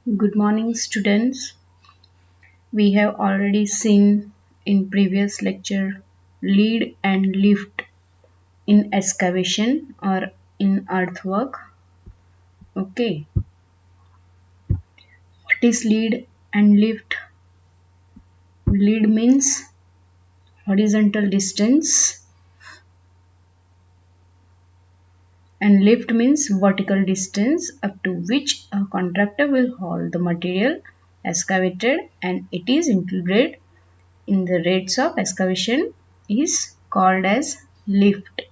Good morning, students. We have already seen in previous lecture lead and lift in excavation or in earthwork. Okay, what is lead and lift? Lead means horizontal distance and lift means vertical distance up to which a contractor will haul the material excavated, and it is included in the rates of excavation is called as lift.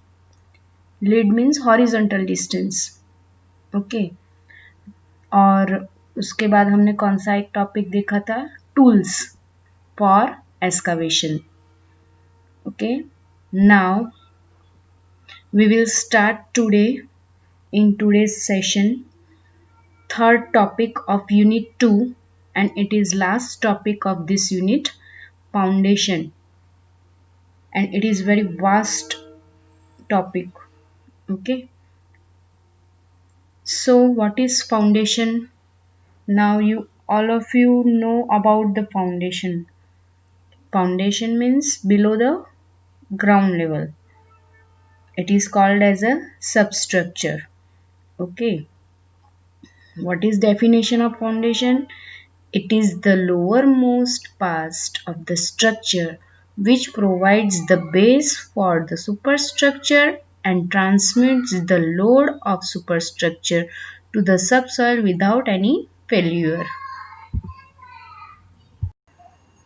Lead means horizontal distance. Okay और उसके बाद हमने कौन सा एक topic देखा था? Tools for excavation. Okay, now we will start today in today's session third topic of unit 2, and it is last topic of this unit, foundation, and it is very vast topic. Okay, so what is foundation? Now you all of you know about the foundation. Foundation means below the ground level. It is called as a substructure. Okay. What is definition of foundation? It is the lowermost part of the structure which provides the base for the superstructure and transmits the load of superstructure to the subsoil without any failure.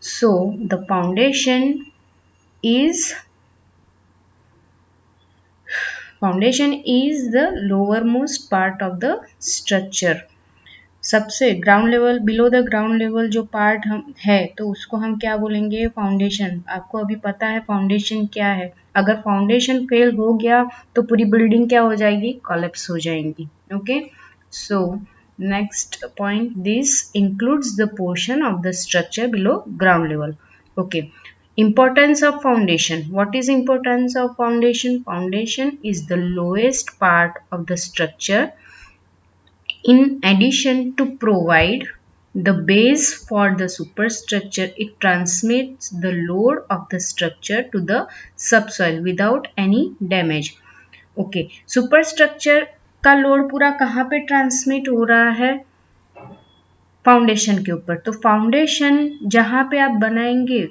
So the foundation is the lowermost part of the structure. सबसे ground level, below the ground level जो part हम है तो उसको हम क्या बोलेंगे? Foundation. आपको अभी पता है फाउंडेशन क्या है. अगर फाउंडेशन फेल हो गया तो पूरी बिल्डिंग क्या हो जाएगी? कोलैप्स हो जाएगी. Okay, so next point, this includes the portion of the structure below ground level. Okay, importance of foundation. What is importance of foundation? Foundation is the lowest part of the structure. In addition to provide the base for the superstructure, it transmits the load of the structure to the subsoil without any damage. Okay, superstructure का load पूरा कहाँ पे transmit हो रहा है? Foundation के ऊपर. तो फाउंडेशन जहाँ पे आप बनाएंगे,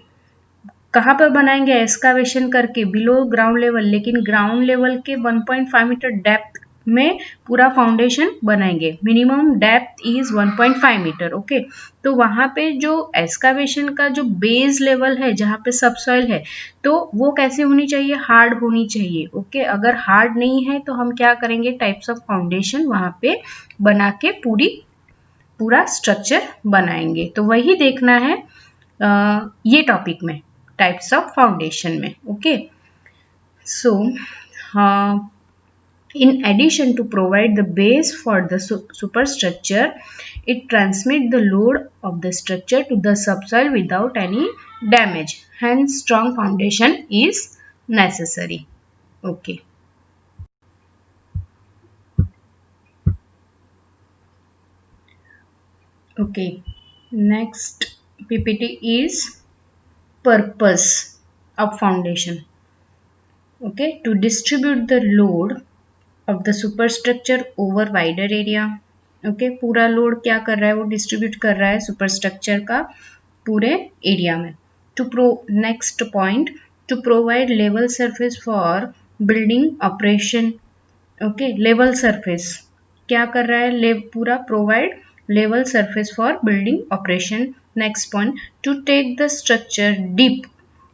कहाँ पर बनाएंगे? एक्सकावेशन करके बिलो ग्राउंड लेवल, लेकिन ग्राउंड लेवल के 1.5 मीटर डेप्थ में पूरा फाउंडेशन बनाएंगे. Minimum depth is 1.5 metre. Okay, तो वहां पे जो एक्सकावेशन का जो बेस लेवल है, जहाँ पे सबसॉइल है, तो वो कैसे होनी चाहिए? हार्ड होनी चाहिए. ओके, अगर हार्ड नहीं है तो हम क्या करेंगे? टाइप्स ऑफ फाउंडेशन वहां पे बना के पूरा स्ट्रक्चर बनाएंगे. तो वही देखना है ये टॉपिक में, टाइप्स ऑफ फाउंडेशन में. Okay, so in addition to provide the base for the superstructure, it transmits the load of the structure to the subsoil without any damage. Hence, strong foundation is necessary. Okay. Okay. Next PPT is purpose of foundation. Okay, to distribute the load of the superstructure over wider area. Okay, पूरा load क्या कर रहा है? वो distribute कर रहा है superstructure का पूरे एरिया में. Next point, to provide level surface for building operation. Okay, level surface क्या कर रहा है? पूरा provide level surface for building operation. Next point, to take the structure deep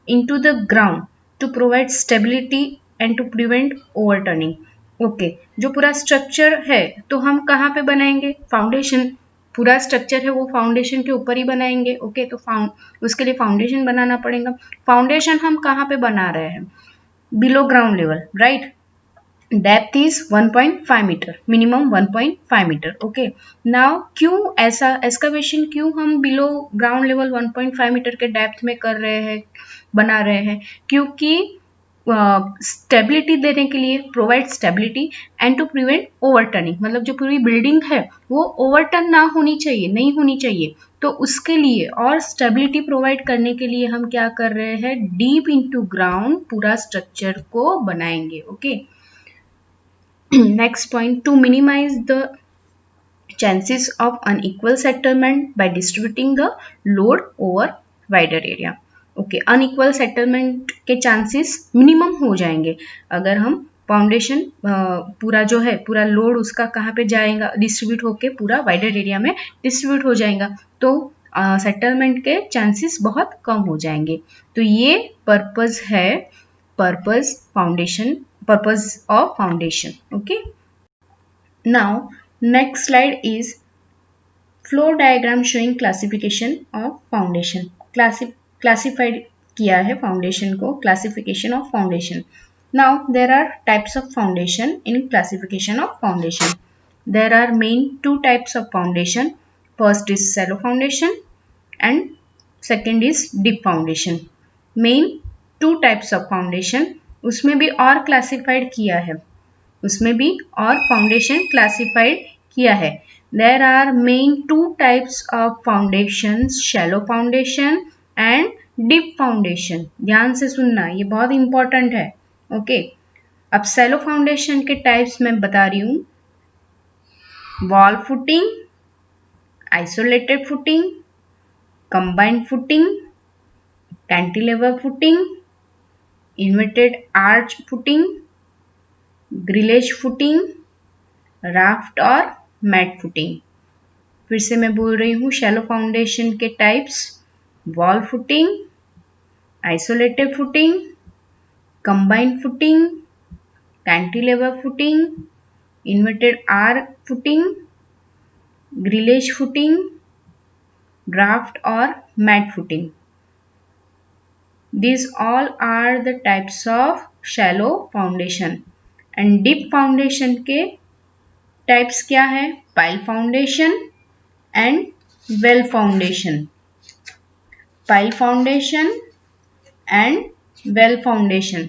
into the ground to provide stability and to prevent overturning. Okay, जो पूरा structure है तो हम कहाँ पे बनाएंगे? फाउंडेशन. पूरा स्ट्रक्चर है वो फाउंडेशन के ऊपर ही बनाएंगे. ओके, तो उसके लिए फाउंडेशन बनाना पड़ेगा. फाउंडेशन हम कहाँ पे बना रहे हैं? Below ground level, right. Depth is 1.5 metre, minimum 1.5 metre. Okay, now क्यों ऐसा एक्सकवेशन क्यों हम बिलो ग्राउंड लेवल 1.5 मीटर के डेप्थ में कर रहे हैं, बना रहे हैं? क्योंकि स्टेबिलिटी देने के लिए, provide stability and to prevent overturning, मतलब जो पूरी बिल्डिंग है वो ओवरटर्न ना होनी चाहिए, नहीं होनी चाहिए, तो उसके लिए और स्टेबिलिटी प्रोवाइड करने के लिए हम क्या कर रहे हैं, डीप इनटू ग्राउंड पूरा स्ट्रक्चर को बनाएंगे। Okay, next point, to minimise the chances of unequal settlement by distributing the load over wider area। Okay, unequal settlement के चांसेस मिनिमम हो जाएंगे अगर हम फाउंडेशन पूरा जो है पूरा लोड उसका कहाँ पे जाएगा, डिस्ट्रीब्यूट होके पूरा वाइडर एरिया में डिस्ट्रीब्यूट हो जाएगा, तो सेटलमेंट के चांसेस बहुत कम हो जाएंगे। तो ये पर्पस है, purpose of foundation. Okay, now next slide is flow diagram showing classification of foundation। classified किया है foundation को, classification of foundation। now there are types of foundation in classification of foundation। there are main two types of foundation, first is shallow foundation and second is deep foundation। main two types of foundation, उसमें भी और classified किया है, उसमें भी और foundation classified किया है। There are main two types of foundation, shallow foundation and deep foundation. ध्यान से सुनना, ये बहुत इंपॉर्टेंट है। ओके, अब शैलो फाउंडेशन के टाइप्स मैं बता रही हूँ, wall footing, isolated footing, combined footing, cantilever footing, inverted arch footing, grillage footing, raft और मैट फुटिंग। फिर से मैं बोल रही हूँ, शैलो फाउंडेशन के types, wall footing, isolated footing, combined footing, cantilever footing, inverted arch footing, grillage footing, raft और mat footing. These all are the types of shallow foundation। And deep foundation के types क्या है, pile foundation and well foundation. Pile foundation and well foundation,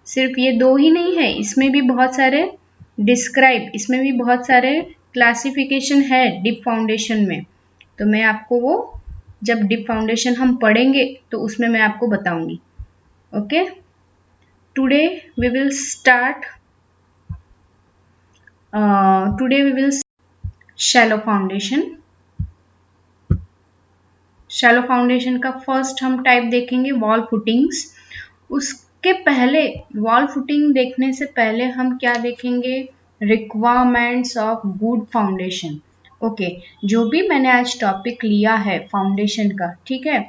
सिर्फ ये दो ही नहीं है, इसमें भी बहुत सारे इसमें भी बहुत सारे क्लासिफिकेशन है डीप फाउंडेशन में। तो मैं आपको वो जब डीप फाउंडेशन हम पढ़ेंगे तो उसमें मैं आपको बताऊंगी। Okay, today we will start shallow foundation. Shallow foundation का फर्स्ट हम टाइप देखेंगे, वॉल फुटिंग्स। उसके पहले, वॉल फुटिंग देखने से पहले हम क्या देखेंगे, requirements of good foundation. Okay, जो भी मैंने आज टॉपिक लिया है फाउंडेशन का, ठीक है,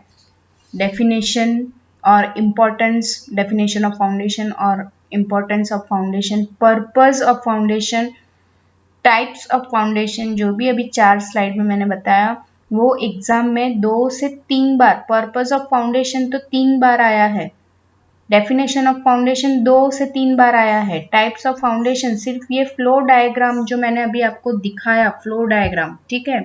डेफिनेशन और इम्पोर्टेंस, डेफिनेशन ऑफ फाउंडेशन और importance of foundation, purpose of foundation, types of foundation, जो भी अभी 4 स्लाइड में मैंने बताया, वो एग्जाम में 2 से 3 बार, पर्पस ऑफ फाउंडेशन तो 3 बार आया है, डेफिनेशन ऑफ फाउंडेशन 2 से 3 बार आया है, टाइप्स ऑफ फाउंडेशन सिर्फ ये फ्लो डायग्राम जो मैंने अभी आपको दिखाया, फ्लो डायग्राम, ठीक है,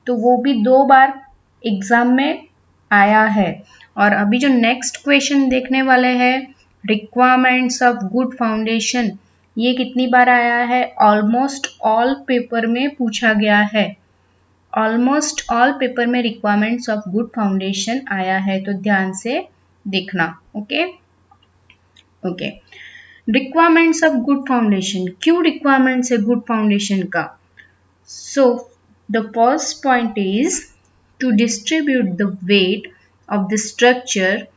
तो वो भी 2 बार एग्जाम में आया है। और अभी जो नेक्स्ट क्वेश्चन देखने वाले हैं, रिक्वायरमेंट्स ऑफ गुड फाउंडेशन, ये कितनी बार आया है, ऑलमोस्ट ऑल पेपर में पूछा गया है, ऑलमोस्ट ऑल पेपर में रिक्वायरमेंट्स ऑफ गुड फाउंडेशन आया है, तो ध्यान से देखना। Okay okay, requirements of good foundation, क्यों रिक्वायरमेंट्स है गुड फाउंडेशन का? So the first point is to distribute the weight of the structure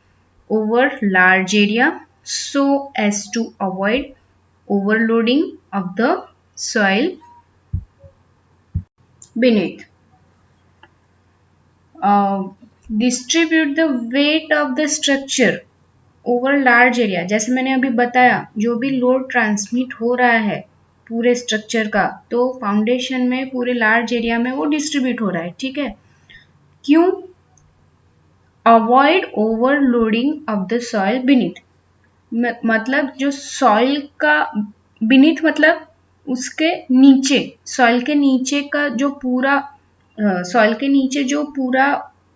over large area so as to avoid overloading of the soil beneath। Distribute the weight of the structure over large area, जैसे मैंने अभी बताया, जो भी load transmit हो रहा है पूरे स्ट्रक्चर का, तो फाउंडेशन में पूरे लार्ज एरिया में वो डिस्ट्रीब्यूट हो रहा है, ठीक है। क्यों? Avoid overloading of the soil beneath, मतलब जो सॉइल का बीनीथ मतलब उसके नीचे, सॉइल के नीचे का जो पूरा, सॉइल के नीचे जो पूरा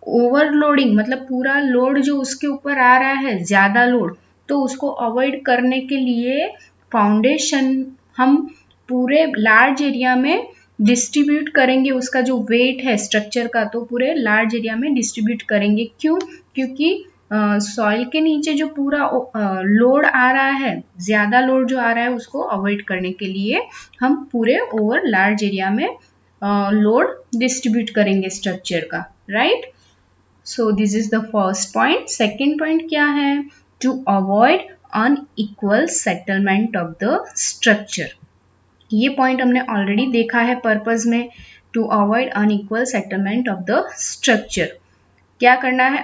ओवरलोडिंग, मतलब पूरा लोड जो उसके ऊपर आ रहा है, ज्यादा लोड, तो उसको अवॉइड करने के लिए फाउंडेशन हम पूरे लार्ज एरिया में डिस्ट्रीब्यूट करेंगे, उसका जो वेट है स्ट्रक्चर का तो पूरे लार्ज एरिया में डिस्ट्रीब्यूट करेंगे। क्यों? क्योंकि सॉइल के नीचे जो पूरा लोड आ रहा है, ज्यादा लोड जो आ रहा है उसको अवॉइड करने के लिए हम पूरे ओवर लार्ज एरिया में लोड डिस्ट्रीब्यूट करेंगे स्ट्रक्चर का, right. So this is the first point. Second point क्या है? To avoid unequal settlement of the structure. ये पॉइंट हमने ऑलरेडी देखा है पर्पस में, to avoid unequal settlement of the structure. क्या करना है?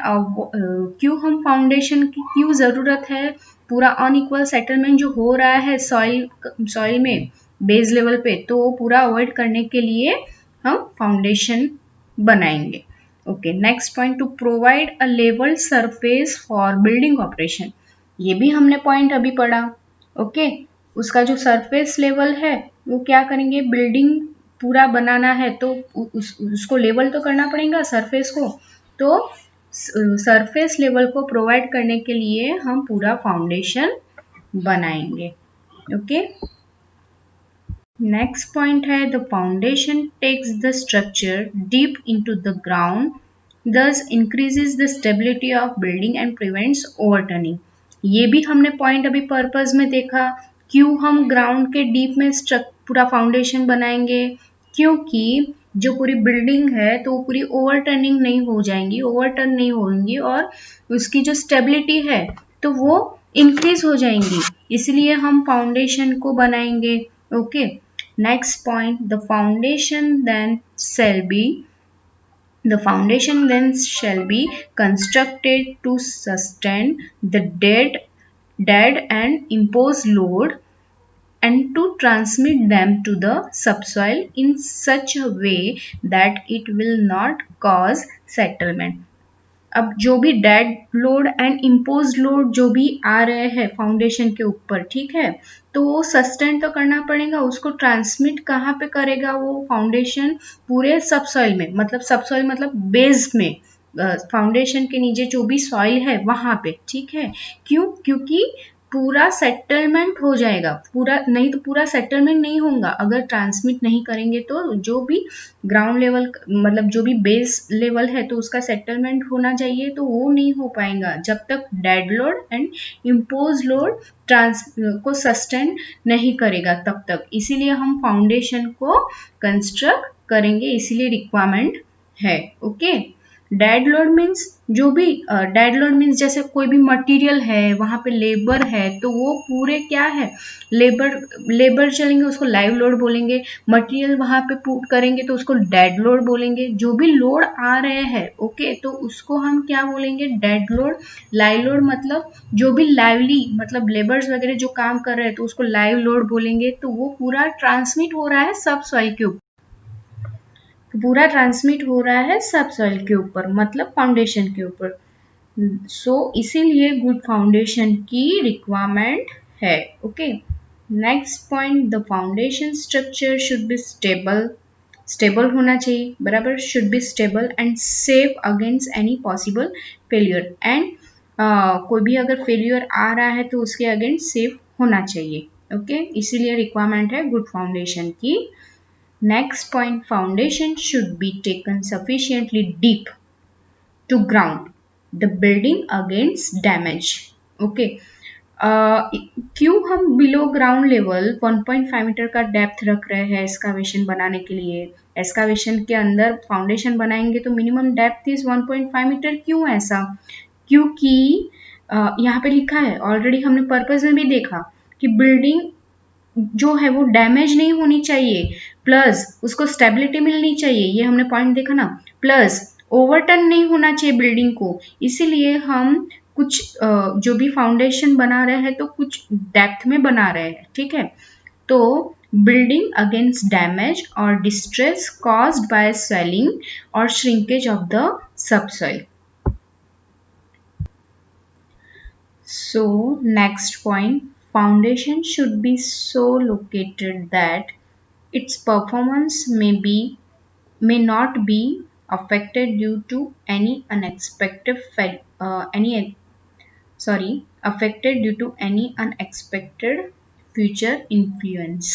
क्यों हम फाउंडेशन की क्यों जरूरत है? पूरा अनइक्वल सेटलमेंट जो हो रहा है सॉइल में बेस लेवल पे, तो वो पूरा अवॉइड करने के लिए हम फाउंडेशन बनाएंगे। Okay, next point, to provide a level surface for building operation. ये भी हमने पॉइंट अभी पढ़ा। ओके, उसका जो सरफेस लेवल है वो क्या करेंगे? बिल्डिंग पूरा बनाना है तो उसको लेवल तो करना पड़ेगा सरफेस को, तो सरफेस लेवल को प्रोवाइड करने के लिए हम पूरा फाउंडेशन बनाएंगे। ओके, नेक्स्ट पॉइंट है the foundation takes the structure deep into the ground, thus increases the stability of building and prevents overturning। ये भी हमने पॉइंट अभी पर्पस में देखा। क्यों हम ग्राउंड के डीप में पूरा फाउंडेशन बनाएंगे? क्योंकि जो पूरी बिल्डिंग है तो पूरी ओवरटर्निंग नहीं हो जाएंगी, ओवरटर्न नहीं होंगी, और उसकी जो स्टेबिलिटी है तो वो इंक्रीज हो जाएंगी, इसलिए हम फाउंडेशन को बनाएंगे। Okay, next point, the foundation then shall be constructed to sustain the dead and imposed load and to transmit them to the subsoil in such a way that it will not cause settlement। अब जो भी dead load and impose load जो भी आ रहे हैं foundation के ऊपर, ठीक है, तो वो सस्टेन तो करना पड़ेगा। उसको ट्रांसमिट कहाँ पे करेगा वो फाउंडेशन? पूरे सबसॉइल में, मतलब सबसॉइल मतलब बेस में, फाउंडेशन के नीचे जो भी सॉइल है वहां पे, ठीक है। क्यों? क्योंकि पूरा सेटलमेंट हो जाएगा, पूरा नहीं तो पूरा सेटलमेंट नहीं होगा अगर ट्रांसमिट नहीं करेंगे। तो जो भी ग्राउंड लेवल मतलब जो भी बेस लेवल है तो उसका सेटलमेंट होना चाहिए, तो वो नहीं हो पाएगा जब तक dead load and impose load को सस्टेन नहीं करेगा तब तक। इसीलिए हम फाउंडेशन को कंस्ट्रक्ट करेंगे, इसीलिए रिक्वायरमेंट है। ओके, डेड लोड मीन्स जो भी डेड लोड मीन्स जैसे कोई भी मटेरियल है वहां पे लेबर है तो वो पूरे क्या है, लेबर चलेंगे उसको लाइव लोड बोलेंगे, मटेरियल वहां पे पुट करेंगे तो उसको डेड लोड बोलेंगे। जो भी लोड आ रहे हैं ओके, तो उसको हम क्या बोलेंगे? Dead load. लाइव लोड मतलब जो भी लाइवली मतलब लेबर्स वगैरह जो काम कर रहे हैं तो उसको लाइव लोड बोलेंगे। तो वो पूरा ट्रांसमिट हो रहा है सब सॉइल के ऊपर, पूरा ट्रांसमिट हो रहा है सब सॉइल के ऊपर मतलब फाउंडेशन के ऊपर। सो इसीलिए गुड फाउंडेशन की रिक्वायरमेंट है। Okay, next point, the foundation structure should be stable होना चाहिए, बराबर, should be stable and safe against any possible failure. And कोई भी अगर फेलियर आ रहा है तो उसके अगेंस्ट सेफ होना चाहिए। ओके, इसीलिए रिक्वायरमेंट है गुड फाउंडेशन की। Next point, foundation should be taken sufficiently deep to ground the building against damage। Okay, क्यों हम बिलो ग्राउंड लेवल 1.5 मीटर का डेप्थ रख रहे हैं एस्कावेशन बनाने के लिए? एस्कावेशन के अंदर फाउंडेशन बनाएंगे तो मिनिमम डेप्थ इज 1.5 मीटर। क्यों ऐसा? क्योंकि यहाँ पे लिखा है, ऑलरेडी हमने पर्पस में भी देखा कि बिल्डिंग जो है वो डैमेज नहीं होनी चाहिए, प्लस उसको स्टेबिलिटी मिलनी चाहिए, ये हमने पॉइंट देखा ना, प्लस ओवरटर्न नहीं होना चाहिए बिल्डिंग को। इसीलिए हम कुछ जो भी फाउंडेशन बना रहे हैं तो कुछ डेप्थ में बना रहे हैं, ठीक है। तो बिल्डिंग अगेंस्ट डैमेज और डिस्ट्रेस कॉज्ड बाय स्वेलिंग और shrinkage of the subsoil. So next point, foundation should be so located that its performance may not be affected due to any affected due to any unexpected future influence।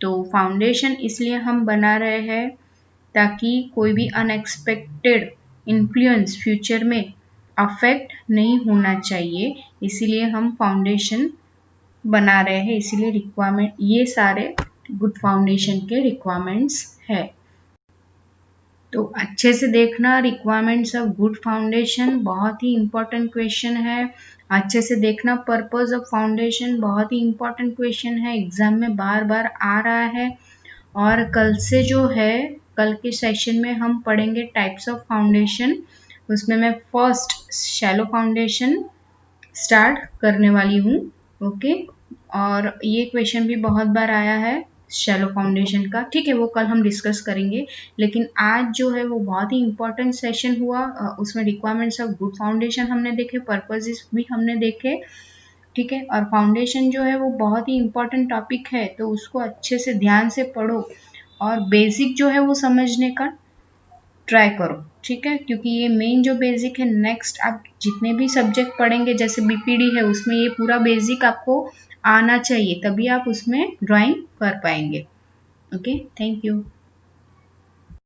तो foundation इसलिए हम बना रहे हैं ताकि कोई भी अनएक्सपेक्टेड इन्फ्लुएंस फ्यूचर में अफेक्ट नहीं होना चाहिए, इसीलिए हम फाउंडेशन बना रहे हैं। इसीलिए रिक्वायरमेंट, ये सारे गुड फाउंडेशन के रिक्वायरमेंट्स है। तो अच्छे से देखना, रिक्वायरमेंट्स ऑफ गुड फाउंडेशन बहुत ही इंपॉर्टेंट क्वेश्चन है। अच्छे से देखना, पर्पस ऑफ फाउंडेशन बहुत ही इंपॉर्टेंट क्वेश्चन है, एग्जाम में बार बार आ रहा है। और कल से जो है, कल के सेशन में हम पढ़ेंगे टाइप्स ऑफ फाउंडेशन। उसमें मैं फर्स्ट शैलो फाउंडेशन स्टार्ट करने वाली हूँ। ओके, और ये क्वेश्चन भी बहुत बार आया है शैलो फाउंडेशन का, ठीक है, वो कल हम डिस्कस करेंगे। लेकिन आज जो है वो बहुत ही इंपॉर्टेंट सेशन हुआ, उसमें रिक्वायरमेंट्स ऑफ गुड फाउंडेशन हमने देखे, पर्पसेस भी हमने देखे, ठीक है। और फाउंडेशन जो है वो बहुत ही इंपॉर्टेंट टॉपिक है, तो उसको अच्छे से ध्यान से पढ़ो और बेसिक जो है वो समझने का ट्राई करो, ठीक है, क्योंकि ये मेन जो बेसिक है। नेक्स्ट आप जितने भी सब्जेक्ट पढ़ेंगे, जैसे बीपीडी है, उसमें ये पूरा बेसिक आपको आना चाहिए, तभी आप उसमें ड्राइंग कर पाएंगे। Okay, thank you.